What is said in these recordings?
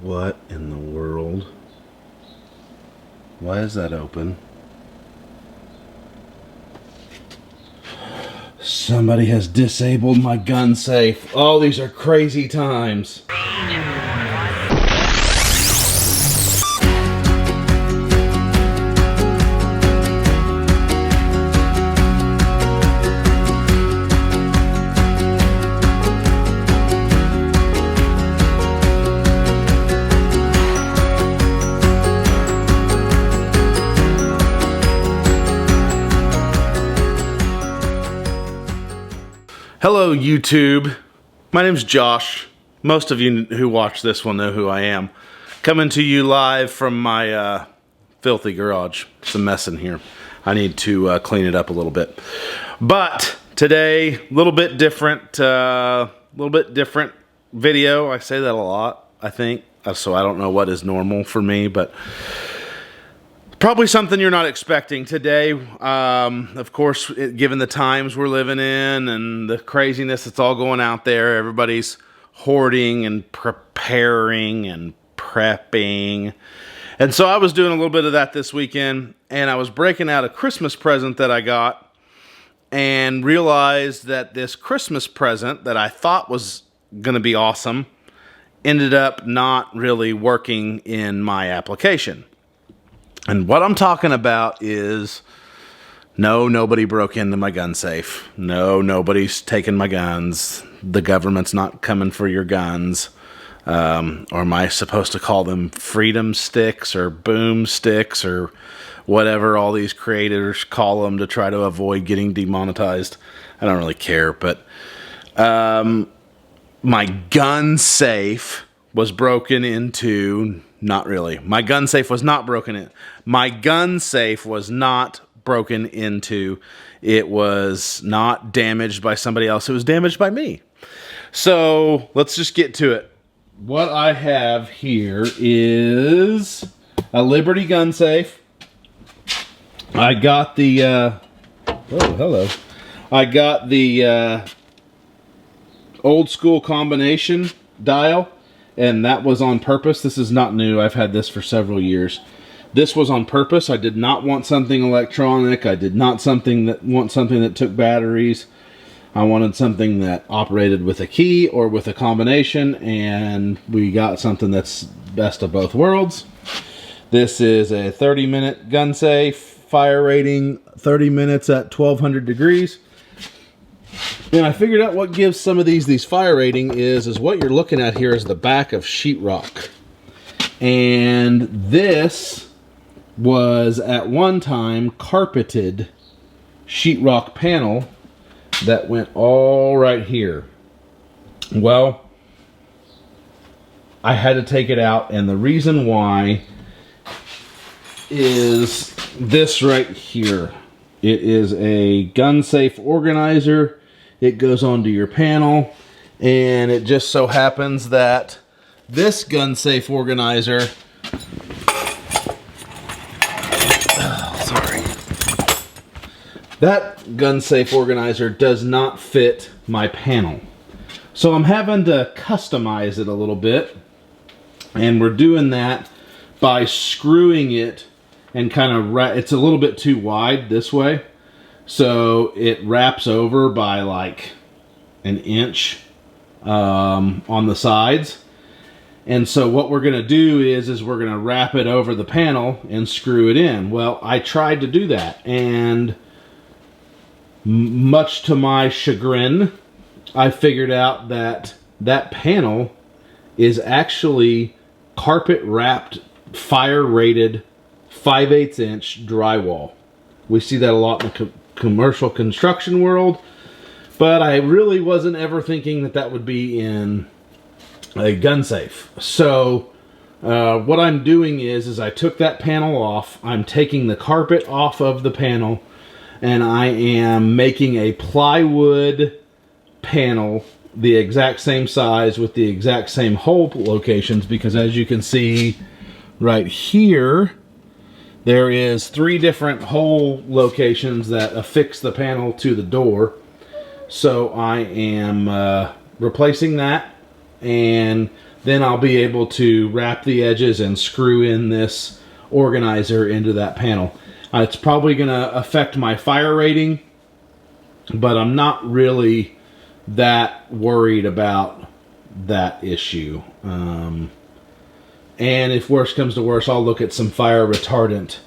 What in the world? Why is that open? Somebody has disabled my gun safe. Oh, these are crazy times. Hello, YouTube. My name's Josh. Most of you who watch this will know who I am. Coming to you live from my filthy garage. It's a mess in here. I need to clean it up a little bit. But today, a little bit different video. I say that a lot, I think. So I don't know what is normal for me, but probably something you're not expecting today. Of course, given the times we're living in and the craziness that's all going out there, everybody's hoarding and preparing and prepping. And so I was doing a little bit of that this weekend, and I was breaking out a Christmas present that I got and realized that this Christmas present that I thought was going to be awesome ended up not really working in my application. And what I'm talking about is, no, nobody broke into my gun safe. No, nobody's taking my guns. The government's not coming for your guns. Or am I supposed to call them freedom sticks or boom sticks or whatever all these creators call them to try to avoid getting demonetized? I don't really care, but my gun safe was broken into. Not really. My gun safe was not broken in. My gun safe was not broken into. It was not damaged by somebody else. It was damaged by me. So let's just get to it. What I have here is a Liberty gun safe. I got the oh, hello. I got the old school combination dial. And that was on purpose. This is not new. I've had this for several years. This was on purpose. I did not want something electronic. I did not want something that took batteries. I wanted something that operated with a key or with a combination, and we got something that's best of both worlds. This is a 30-minute gun safe, fire rating 30 minutes at 1200 degrees. And I figured out what gives some of these fire rating is what you're looking at here is the back of sheetrock. And this was at one time carpeted sheetrock panel that went all right here. Well, I had to take it out, and the reason why is this right here. It is a gun safe organizer. It goes onto your panel, and it just so happens that this gun safe organizer, that gun safe organizer does not fit my panel. So I'm having to customize it a little bit, and we're doing that by screwing it and kind of, it's a little bit too wide this way. So it wraps over by like an inch on the sides. And so what we're going to do is we're going to wrap it over the panel and screw it in. Well, I tried to do that, and much to my chagrin, I figured out that that panel is actually carpet wrapped, fire rated 5/8 inch drywall. We see that a lot in the commercial construction world, but I really wasn't ever thinking that that would be in a gun safe. So what I'm doing is I took that panel off. I'm taking the carpet off of the panel, and I am making a plywood panel the exact same size with the exact same hole locations, because as you can see right here, there is 3 different hole locations that affix the panel to the door. So I am replacing that and then I'll be able to wrap the edges and screw in this organizer into that panel. It's probably going to affect my fire rating, but I'm not really that worried about that issue. And if worse comes to worse, I'll look at some fire retardant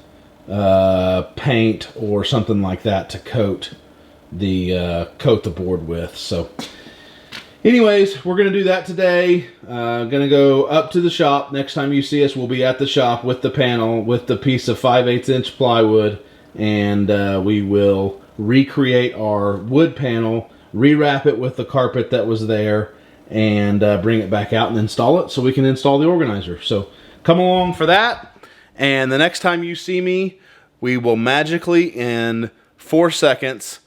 paint or something like that to coat the board with. So anyways, we're going to do that today. Going to go up to the shop. Next time you see us, we'll be at the shop with the panel, with the piece of 5/8 inch plywood, and we will recreate our wood panel, rewrap it with the carpet that was there, and bring it back out and install it so we can install the organizer. So come along for that. And the next time you see me, we will magically, in 4 seconds,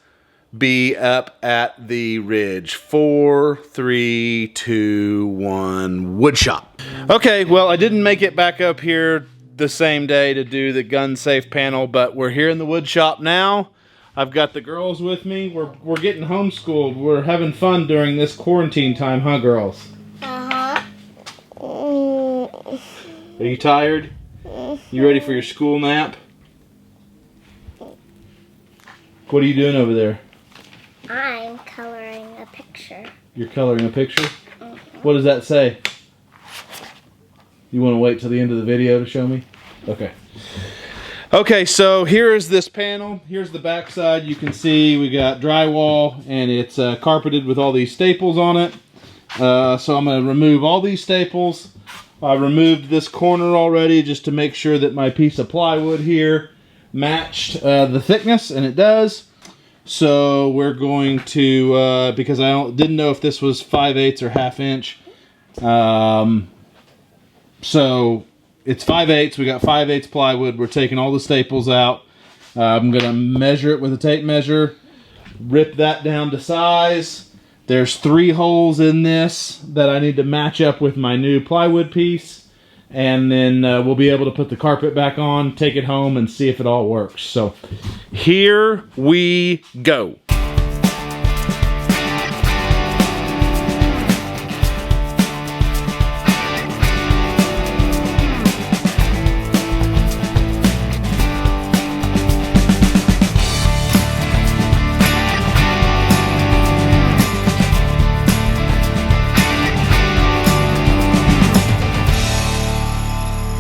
be up at the ridge. 4, 3, 2, 1, wood shop. Okay, well, I didn't make it back up here the same day to do the gun safe panel, but we're here in the wood shop now. I've got the girls with me. We're getting homeschooled. We're having fun during this quarantine time, huh, girls? Uh-huh. Are you tired? You ready for your school nap? What are you doing over there? I'm coloring a picture. You're coloring a picture? What does that say? You want to wait till the end of the video to show me? Okay. Okay, so here is this panel. Here's the back side. You can see we got drywall, and it's carpeted with all these staples on it. So I'm going to remove all these staples. I removed this corner already just to make sure that my piece of plywood here matched the thickness, and it does. So we're going to, because I didn't know if this was 5/8 or 1/2 inch. So it's 5/8. We got 5/8 plywood. We're taking all the staples out. I'm going to measure it with a tape measure, rip that down to size. There's 3 holes in this that I need to match up with my new plywood piece. And then we'll be able to put the carpet back on, take it home, and see if it all works. So here we go.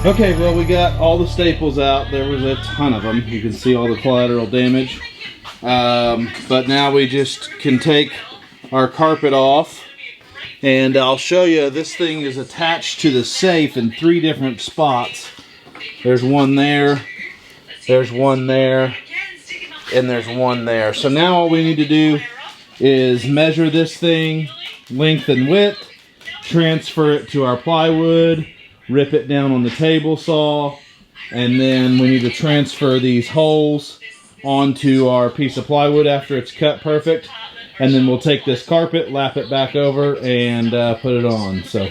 Okay, well, we got all the staples out. There was a ton of them. You can see all the collateral damage. But now we just can take our carpet off. And I'll show you, this thing is attached to the safe in 3 different spots. There's one there, there's one there, and there's one there. So now all we need to do is measure this thing, length and width, transfer it to our plywood, rip it down on the table saw, and then we need to transfer these holes onto our piece of plywood after it's cut perfect, and then we'll take this carpet, lap it back over, and put it on. So,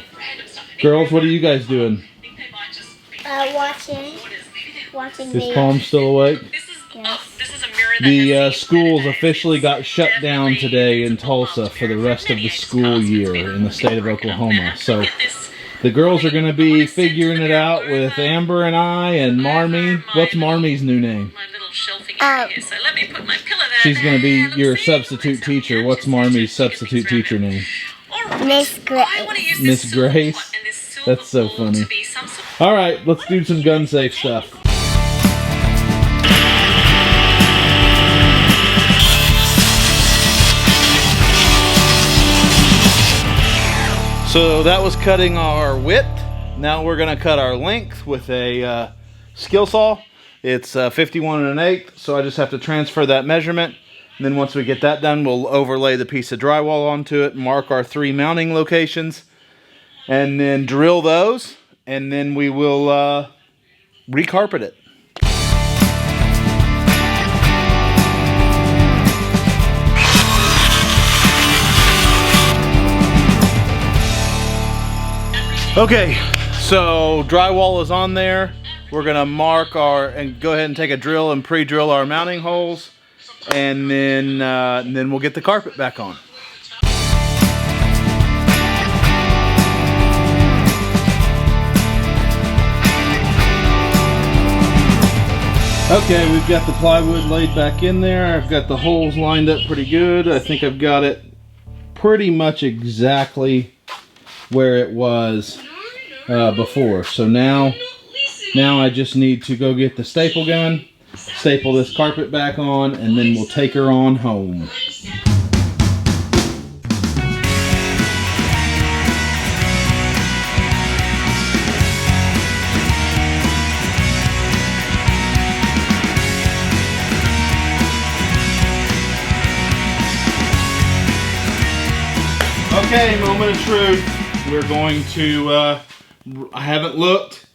girls, what are you guys doing? Watching. Is Palm still awake? Yes. The schools officially got shut down today in Tulsa for the rest of the school year in the state of Oklahoma. So the girls are going to be figuring it out with Amber and I and Marmee. What's Marmee's new name? She's going to be your substitute teacher. What's Marmee's substitute teacher name? Miss Grace. Miss Grace? That's so funny. All right, let's do some gun safe stuff. So that was cutting our width. Now we're going to cut our length with a skill saw. It's 51 1/8, so I just have to transfer that measurement. And then once we get that done, we'll overlay the piece of drywall onto it, mark our 3 mounting locations, and then drill those, and then we will recarpet it. Okay, so drywall is on there. We're gonna mark and go ahead and take a drill and pre-drill our mounting holes, and then we'll get the carpet back on. Okay, we've got the plywood laid back in there. I've got the holes lined up pretty good. I think I've got it pretty much exactly where it was before. So now I just need to go get the staple gun, staple this carpet back on, and then we'll take her on home. Okay, moment of truth. We're going to, I haven't looked.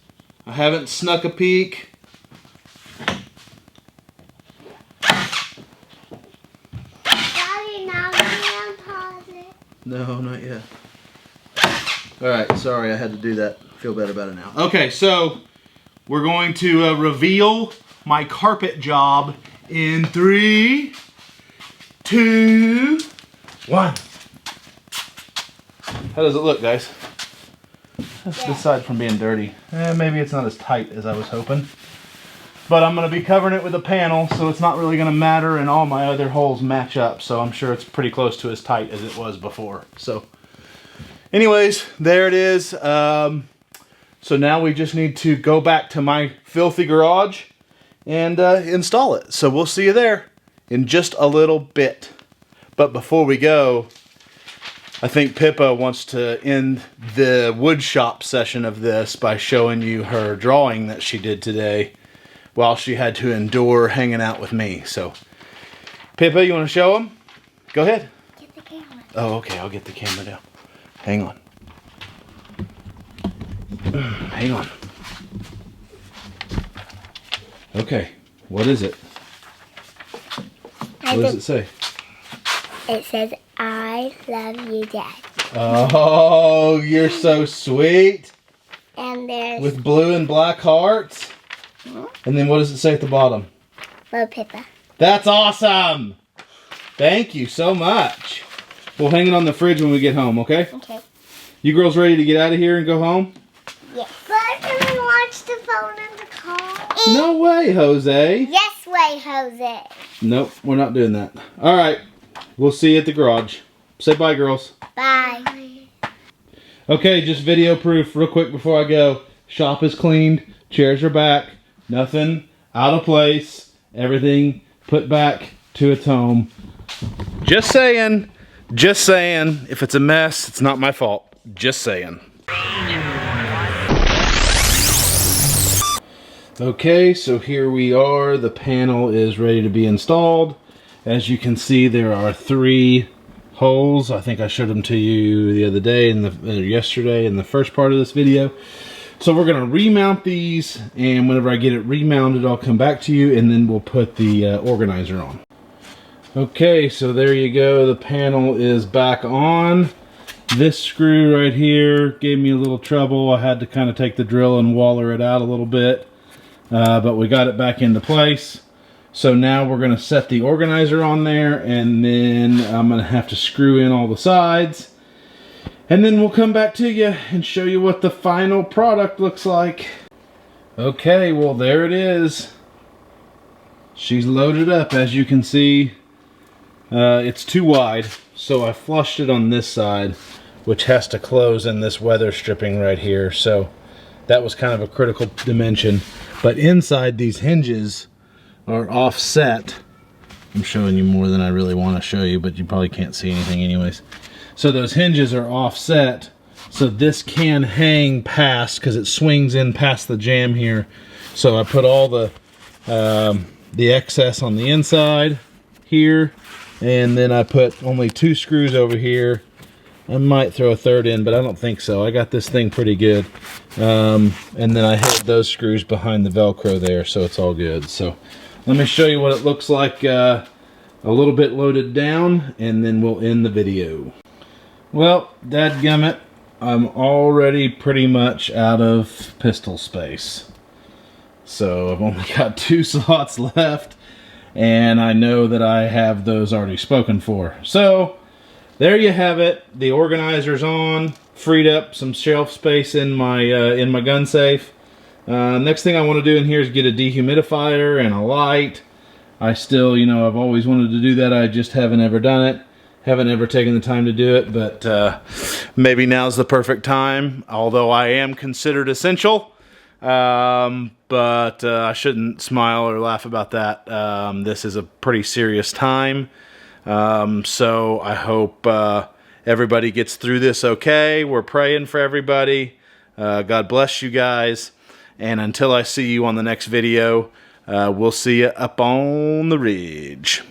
I haven't snuck a peek. Daddy, now we can pause it. No, not yet. Alright, sorry I had to do that. Feel better about it now. Okay, so we're going to reveal my carpet job in 3, 2, 1. How does it look, guys? Aside from being dirty. Maybe it's not as tight as I was hoping. But I'm going to be covering it with a panel, so it's not really going to matter, and all my other holes match up, so I'm sure it's pretty close to as tight as it was before. So, anyways, there it is. So now we just need to go back to my filthy garage and install it. So we'll see you there in just a little bit. But before we go, I think Pippa wants to end the wood shop session of this by showing you her drawing that she did today while she had to endure hanging out with me. So, Pippa, you want to show them? Go ahead. Get the camera. Oh, okay, I'll get the camera down. Hang on. Hang on. Okay, what is it? What does it say? It says, I love you, Dad. Oh, you're so sweet. And there's With blue and black hearts. And then what does it say at the bottom? Love Pippa. That's awesome. Thank you so much. We'll hang it on the fridge when we get home, okay? Okay. You girls ready to get out of here and go home? Yes. But can we watch the phone in the car? No way, Jose. Yes way, Jose. Nope, we're not doing that. All right. We'll see you at the garage. Say bye, girls. Bye. Okay, just video proof real quick before I go. Shop is cleaned. Chairs are back. Nothing out of place. Everything put back to its home. Just saying. Just saying. If it's a mess, it's not my fault. Just saying. Okay, so here we are. The panel is ready to be installed. As you can see, there are 3 holes. I think I showed them to you the other day and yesterday in the first part of this video. So we're going to remount these, and whenever I get it remounted, I'll come back to you, and then we'll put the organizer on. Okay, so there you go. The panel is back on. This screw right here gave me a little trouble. I had to kind of take the drill and waller it out a little bit, but we got it back into place. So now we're going to set the organizer on there, and then I'm going to have to screw in all the sides. And then we'll come back to you and show you what the final product looks like. Okay, well there it is. She's loaded up, as you can see. It's too wide, so I flushed it on this side, which has to close in this weather stripping right here. So that was kind of a critical dimension. But inside these hinges are offset. I'm showing you more than I really want to show you, but you probably can't see anything anyways. So those hinges are offset, so this can hang past, because it swings in past the jamb here. So I put all the excess on the inside here, and then I put only 2 screws over here. I might throw a third in, but I don't think so. I got this thing pretty good. And then I hid those screws behind the Velcro there, so it's all good. So let me show you what it looks like a little bit loaded down, and then we'll end the video. Well, dadgummit, I'm already pretty much out of pistol space. So I've only got 2 slots left, and I know that I have those already spoken for. So there you have it. The organizer's on, freed up some shelf space in my gun safe. Next thing I want to do in here is get a dehumidifier and a light. I still, you know, I've always wanted to do that. I just haven't ever done it. Haven't ever taken the time to do it, but maybe now's the perfect time, although I am considered essential. But I shouldn't smile or laugh about that. This is a pretty serious time. So I hope everybody gets through this okay. We're praying for everybody. God bless you guys. And until I see you on the next video, we'll see you up on the ridge.